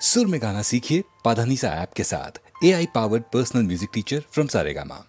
सुर में गाना सीखिए पाधानीसा ऐप के साथ। AI powered personal music teacher from Saregama.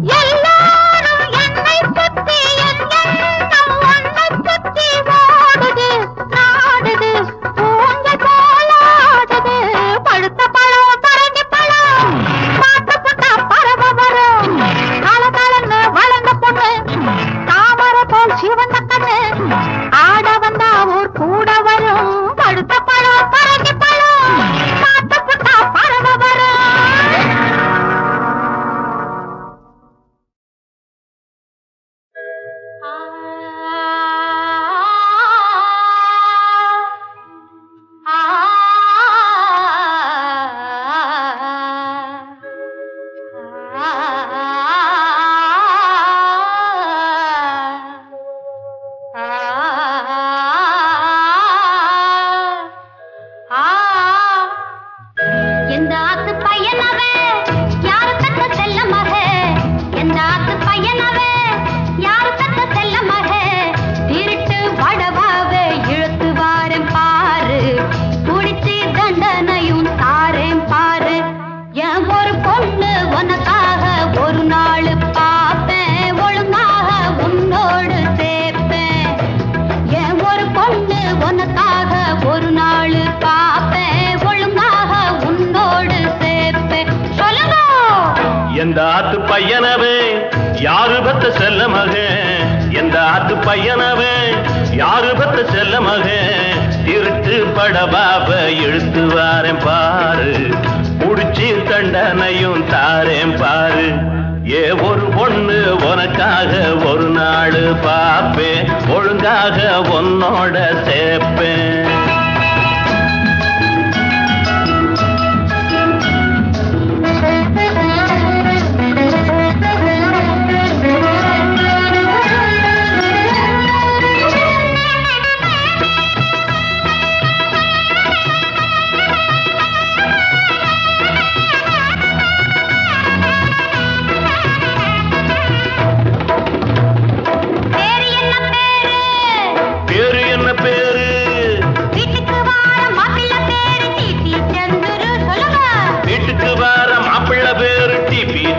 Yellow! பத்த செல்ல மகன் எந்த ஆத்து பையனவே யாரு பத்த செல்ல மகன் திருட்டு படபாப இழுத்து வாரேன் பாரு புடிச்சி தண்டனையும் தாரேன் பாரு ஏ ஒரு பொண்ணு உனக்காக ஒரு நாள் பாப்பேன் ஒழுங்காக உன்னோட சேர்ப்பேன்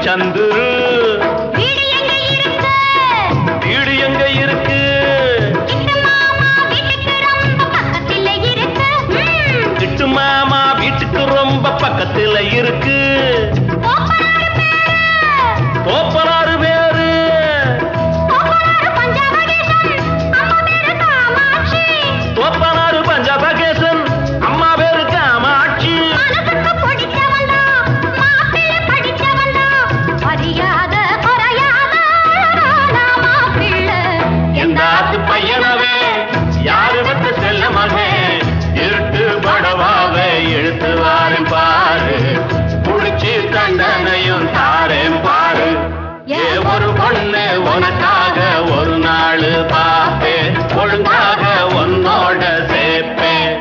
சந்துரு வீடு எங்க இருக்கு கிட்டு மாமா வீட்டுக்கு ரொம்ப பக்கத்துல இருக்கு தோப்பனாறு பேரு தோப்பனாறு பஞ்சாபகேசன் அம்மா பேரு காமாட்சி பையனவே யாரு பத்த செல்ல மகன் இருட்டு படவாவை இழுத்து வாரேன் பாரு புடிச்சு தண்டனையும் தாரேன் பாரு ஏ ஒரு பொண்ணு உனக்காக ஒரு நாள் பாப்பேன் ஒழுங்காக உன்னோட சேர்ப்பேன்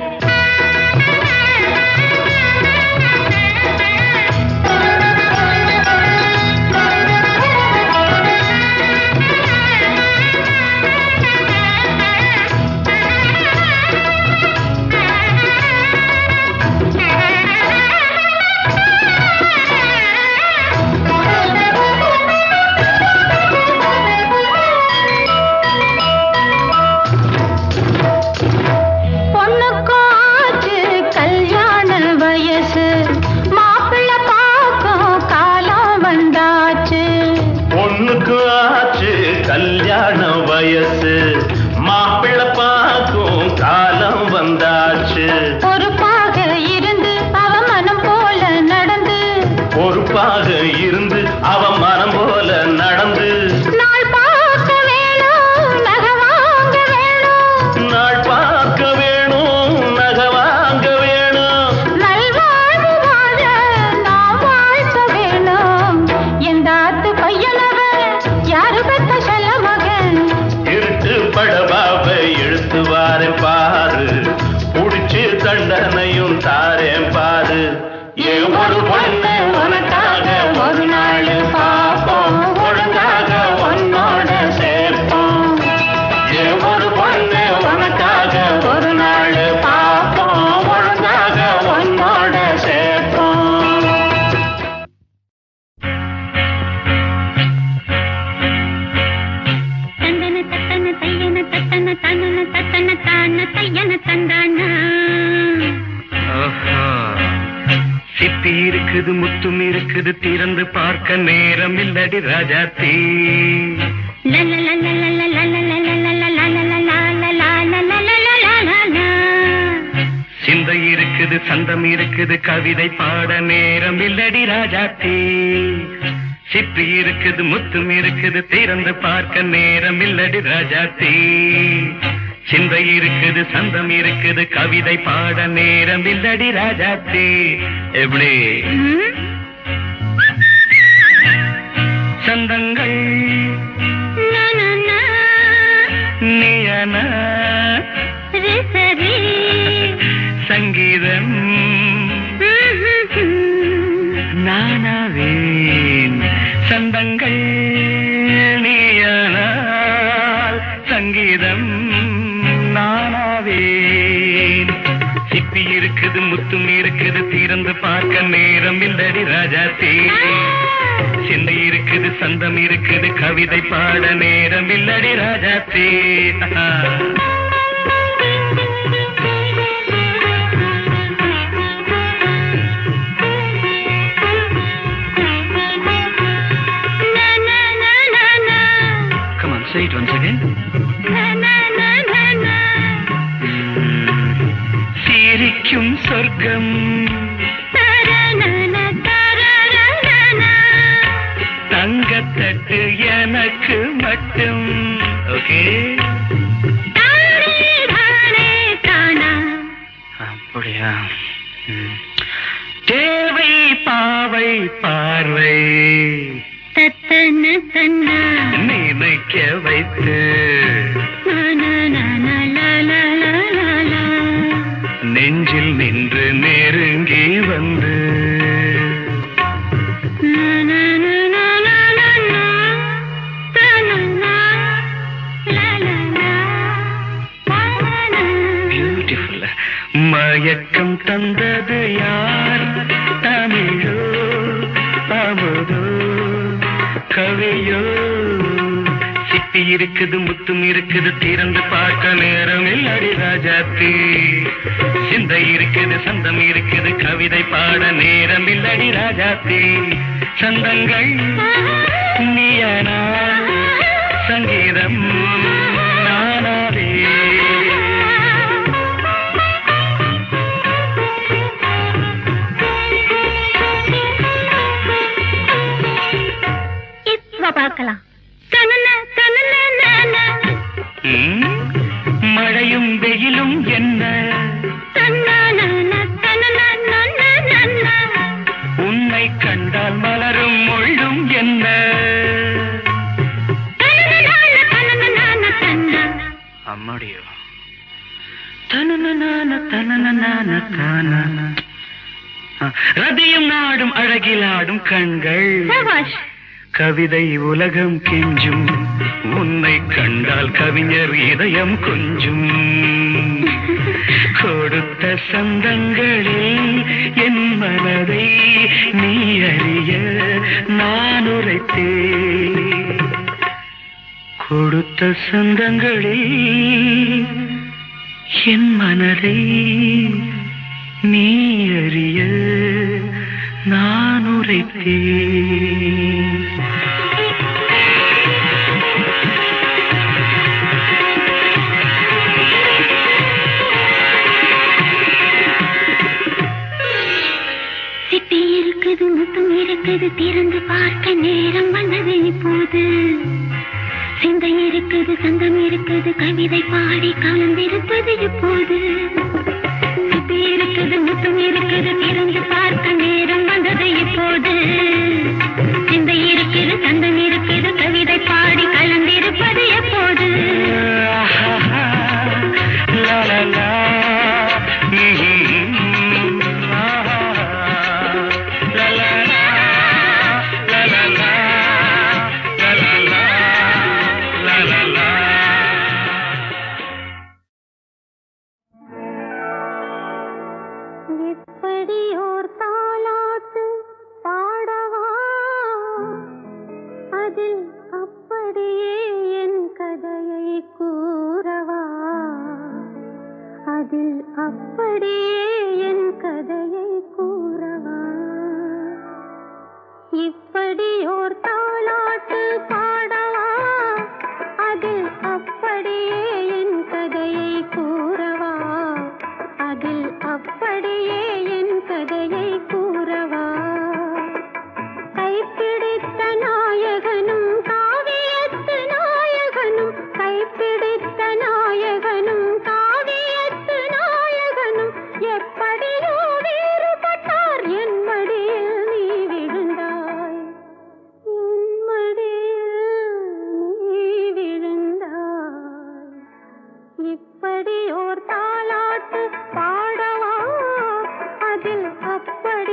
கல்யாண வயசு மாப்பிள்ள பாக்கும் காலம் வந்தாச்சு பொறுப்பாக இருந்து அவ மனம் போல நடந்து பொறுப்பாக இருந்து அவ மனம் போல நடந்து நாள் பார்க்க வேணும் நகை வாங்க வேணும் நாள் பார்க்க வேணும் நகை வாங்க வேணும் நல்வாழ்வு வாழ நாம் வாழ்க்க வேணும் எந்த ஆத்து பையனவ யாரு பெத்த செல்ல மகன் இருட்டு படபாவை இழுத்து வாரேன் பாரு புடிச்சு தண்டனையும் தாரேன் பாரு ஏ ஒரு பொண்ணு உனக்காக ஒரு நாள் பாப்போம் ஒழுங்காக உன்னோட சேர்ப்போம் ஏ ஒரு பொண்ணு உனக்காக ஒரு நாள் பாப்போம் ஒழுங்காக உன்னோட சேர்ப்போம் சிப்பி இருக்குது முத்தும் இருக்குது திறந்து பார்க்க நேரம் இல்லடி ராஜாத்தி சிந்தை இருக்குது சந்தம் இருக்குது கவிதை பாட நேரம் இல்லடி ராஜாத்தி சிப்பி இருக்குது முத்தும் இருக்குது திறந்து பார்க்க நேரம் இல்லடி ராஜாத்தி சிந்தை இருக்குது சந்தம் இருக்குது கவிதை பாட நேரம் இல்லடி ராஜாத்தி எப்படி சந்தங்கள் நீயனா சங்கீதம் நானாவேன் சந்தங்கள் நீயனால் சங்கீதம் நானாவேன் சிப்பி இருக்குது முத்தும் இருக்குது திறந்து பார்க்க நேரம் இல்லடி ராஜாத்தி சிந்தை இருக்குது சந்தம் இருக்குது கவிதை பாட நேரம் இல்லடி ராஜாத்தி உனக்கு மட்டும். ஓகே, அப்படியா? தேவை பாவை பார்வை நினைக்க வைத்து நெஞ்சில் நின்று நெருங்கி வந்து பியூட்டிஃபுல். மயக்கம் தந்தது யார்? தமிழோ அமுதோ கவியோ? சிப்பி இருக்குது முத்தும் இருக்குது திறந்து பார்க்க நேரம் இல்லடி ராஜாத்தி. சிந்தை இருக்குது சந்தம் இருக்குது கவிதை பாட நேரம் இல்லடி ராஜாத்தி. சந்தங்கள் நீயனா சங்கீதம் நானாவே. பார்க்கலாம். மழையும் வெயிலும் என்ன? உன்னை கண்டால் மலரும் முள்ளும் என்ன? அம்மாடியோ ரதியும் நாடும் அழகிலாடும் கண்கள். கவிதை உலகம் கெஞ்சும் உன்னை கண்டால் கவிஞர் இதயம் கொஞ்சும். கொடுத்த சந்தங்களில் என் மனதை நீ அறிய நான் உரைத்தேன். கொடுத்த சந்தங்களில் என் மனதை நீ அறிய நான் உரைத்தேன். இருக்குது முத்தம் இருக்குது திறந்து பார்க்க நேரம் வந்தது இப்போது. சிந்தை இருக்குது சந்தம் இருக்குது கவிதை பாடி கலந்திருப்பது இப்போது. சிப்பி இருக்குது முத்தம் இருக்குது திறந்து பார்க்க நேரம் வந்தது இப்போது. சிந்தை இருக்குது சந்தம் இருக்குது கவிதை பாடி கலந்திருப்பது எப்போது. இப்படி ஓர் தாலாட்டு பாடவா அதில் அப்படி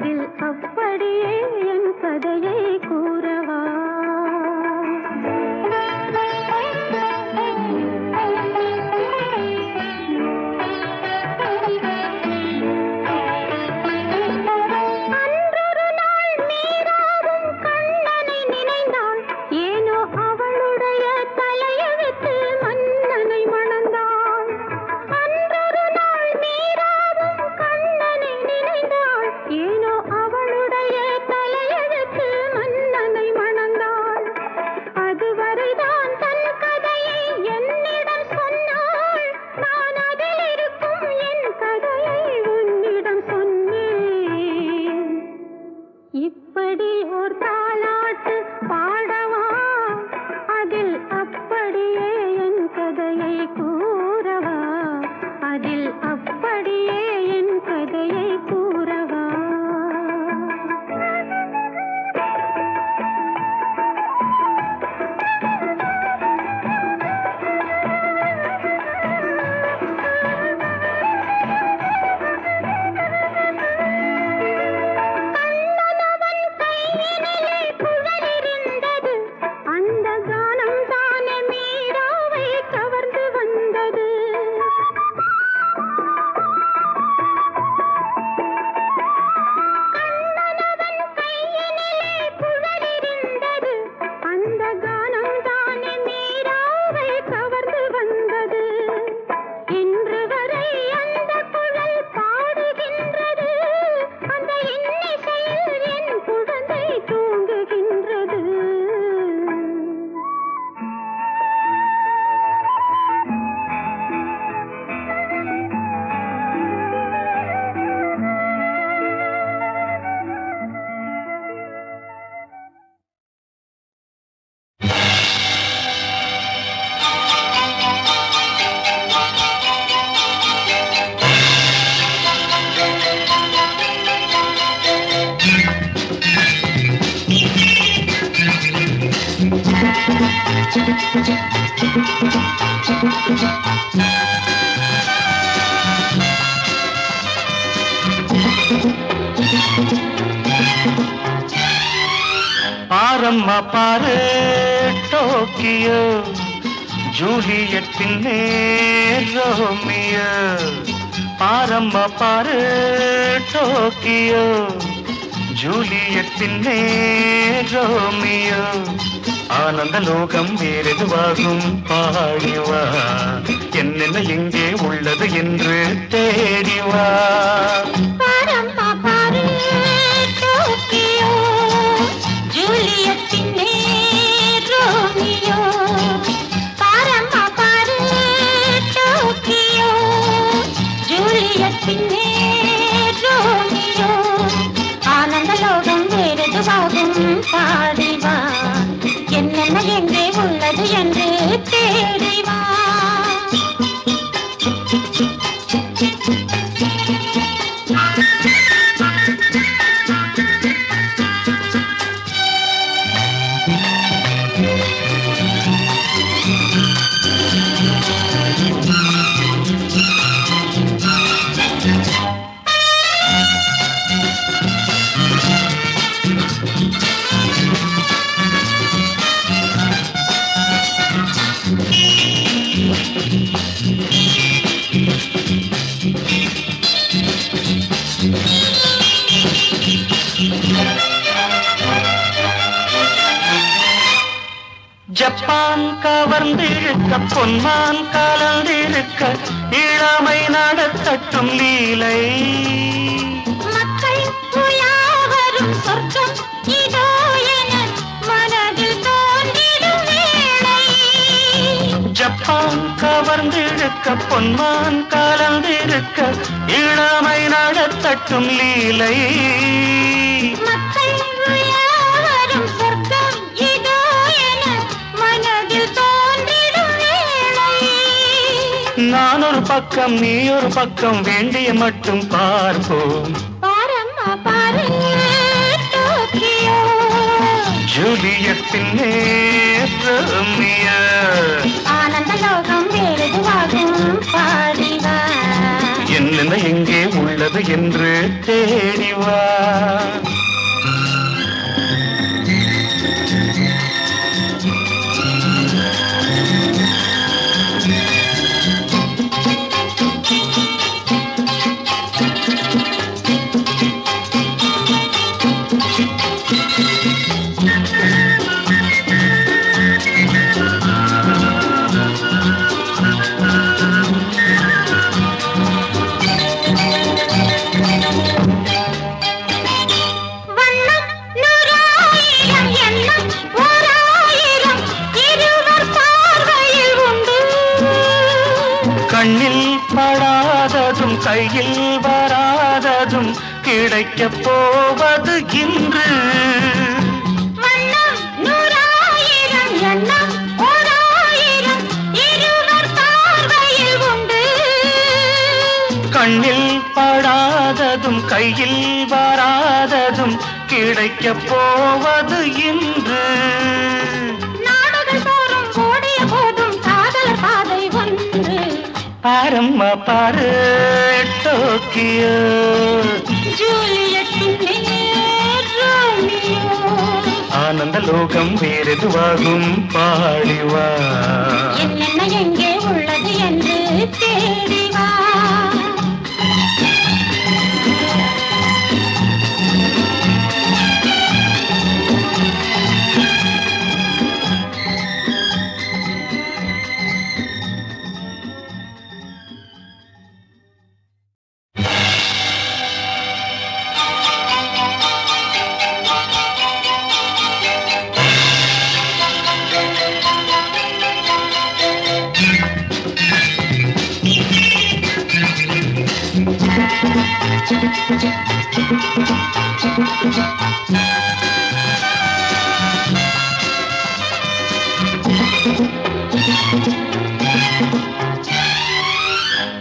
அதில் அப்படியே என் கதையை கூறவா? அன்றொரு நாள் மீராவும் கண்ணனை நினைந்தாள். ஏனோ அவளுடைய தலையெழுத்து மன்னனை மணந்தாள். அன்றொரு நாள் மீராவும் கண்ணனை நினைந்தாள். ஏனோ அவளுடைய தலையெழுத்து மன்னனை மணந்தாள். அதுவரைதான் தன் கதையை என்னிடம் சொன்னாள். நான் அதில் இருக்கும் என் கதையை உன்னிடம் சொன்னேன். இப்படி ஓர் தாலாட்டு பாடவா? அதில் அப்படியே என் கதையை கூறவா? அதில் அப்படியே என் கதையை கூறவா? கண்ணனவன் கையினிலே குழலிருந்தது. அந்த கானம் தானே மீராவை கவர்ந்து வந்தது. கண்ணனவன் கையினிலே குழலிருந்தது. அந்த கானம் தானே மீராவை கவர்ந்து வந்தது. இன்று வரை அந்த குழல் பாடுகின்றது. அந்த இன்னிசையில் என் குழந்தை தூங்குகின்றது. பாரம்மா பாரு டோக்கியோ, ஜூலியட்டின் ரோமியோ. பாரம்மா பாரு டோக்கியோ, ஜூலியட்டின் ரோமியோ. ஆனந்த லோகம் வேறெதுவாகும் பாடிவா, என்னென்ன எங்கே உள்ளது என்று தேடிவா. பாரம்மா பாரு டோக்கியோ, ஜூலியட்டின் ரோமியோ. பாரம்மா பாரு டோக்கியோ, ஜூலியட்டின் ரோமியோ. ஆனந்த லோகம் வேறெதுவாகும் பாடிவா, என்னென்ன எங்கே உள்ளது என்று தேடிவா. ஜப்பான் கவர்ந்திருக்க பொன்மான் கலந்திருக்க இளமை நடத்தட்டும் லீலை. மக்கள் உலாவரும் சொர்க்கம் இதோ என மனதில் தோன்றிடும் வேளை. ஜப்பான் கவர்ந்திருக்க பொன்மான் கலந்திருக்க இளமை நடத்தட்டும் லீலை. மக்கள் உலாவரும் சொர்க்கம் இதோ என மனதில் தோன்றிடும் வேளை. நான் ஒரு பக்கம் நீ ஒரு பக்கம், வேண்டிய மட்டும் பார்ப்போம். பாரம்மா பாரு டோக்கியோ, ஜூலியட்டின் ரோமியோ. ஆனந்த லோகம் வேறெதுவாகும் பாடிவா, என்னென்ன எங்கே உள்ளது என்று தேடிவா. கிடைக்கப் போவது இன்று. வண்ணம் நூறாயிரம் எண்ணம் ஓராயிரம் இருவர் பார்வையில் உண்டு. கண்ணில் படாததும் கையில் வராததும் கிடைக்கப் போவது இன்று. நாடுகள் தோறும் ஓடிய போதும் காதல் பாதை ஒன்று. பாரம்மா பாரு டோக்கியோ, ஜூலியட்டின் ரோமியோ. ஆனந்த லோகம் வேறெதுவாகும் பாடிவா. என்னென்ன எங்கே உள்ளது என்று தேடிவா.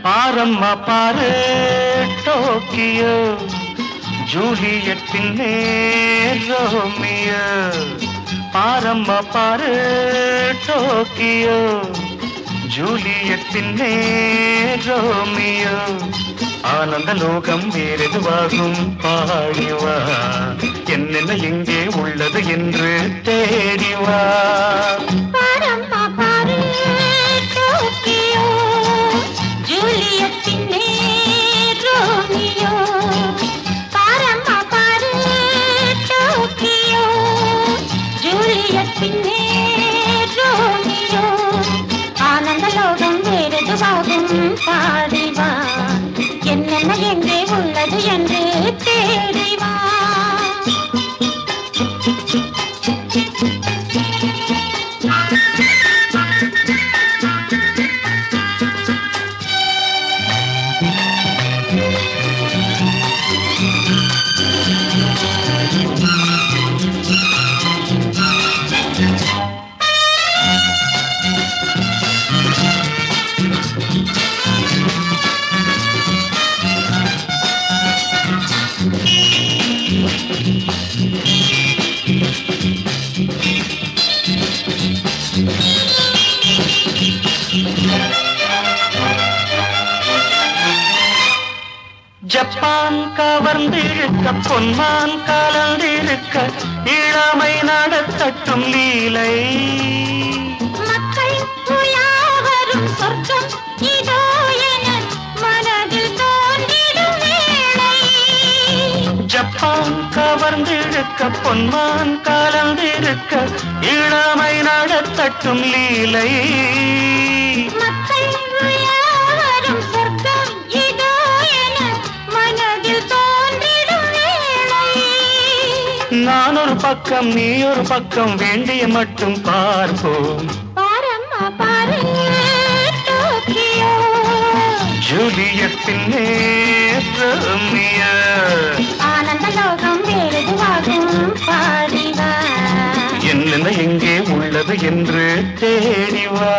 பாரம்மா பாரு டோக்கியோ, ஜூலியட்டின் ரோமியோ. பாரம்மா பாரு டோக்கியோ, ஜூலியட்டின் ரோமியோ. ஆனந்த லோகம் வேறெதுவாகும் பாடிவா. என்னென்ன எங்கே உள்ளது என்று தேடிவா. பாரம்மா பாரு டோக்கியோ, ஜூலியட்டின் ரோமியோ. பாரம்மா பாரு டோக்கியோ, ஜூலியட்டின் ரோமியோ. ஆனந்த லோகம் வேறெதுவாகும் பாடிவா. என்னென்ன எங்கே உள்ளது என்று தேடிவா. ஜப்பான் கவர்ந்திருக்க பொன்மான் கலந்திருக்க இளமை நடத்தட்டும் லீலை. மக்கள் யாவரும் சொர்க்கம் இதோ என மனதில் தோன்றிடும் வேளை. ஜப்பான் கவர்ந்திருக்க பொன்மான் கலந்திருக்க இளமை நடத்தட்டும் லீலை. மக்கள் யாவரும் சொர்க்கம் இதோ என மனதில் தோன்றிடும் வேளை. நான் ஒரு பக்கம் நீ ஒரு பக்கம் வேண்டிய மட்டும் பார்ப்போம். பாரம்மா பாரு டோக்கியோ, ஜூலியட்டின் ரோமியோ. ஆனந்த லோகம் வேறெதுவாகும் பாடிவா. என்னென்ன எங்கே உள்ளது என்று தேடிவா.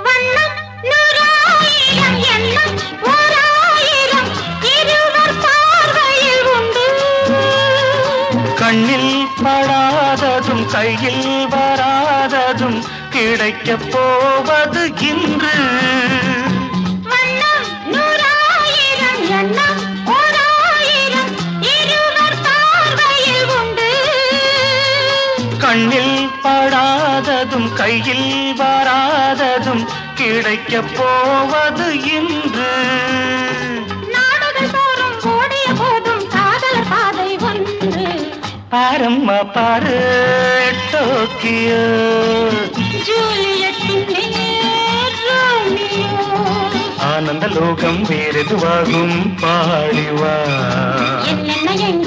வண்ணம் நூறாயிரம் எண்ணம் ஓராயிரம் இருவர் பார்வையில் உண்டு. கண்ணில் படாததும் கையில் வராததும் கிடைக்கப் போவது இன்று. வண்ணம் நூறாயிரம் எண்ணம் ஓராயிரம் இருவர் பார்வையில் உண்டு. கண்ணில் படாததும் கையில் வராததும் கிடைக்கப் போவது இன்று. நாடுகள் தோறும் ஓடிய போதும் பாரம்மா பாரு டோக்கியோ ஜூலியத்தின் ரோமியோ ஆனந்த லோகம் வேறெதுவாகும் பாடிவா என்னென்ன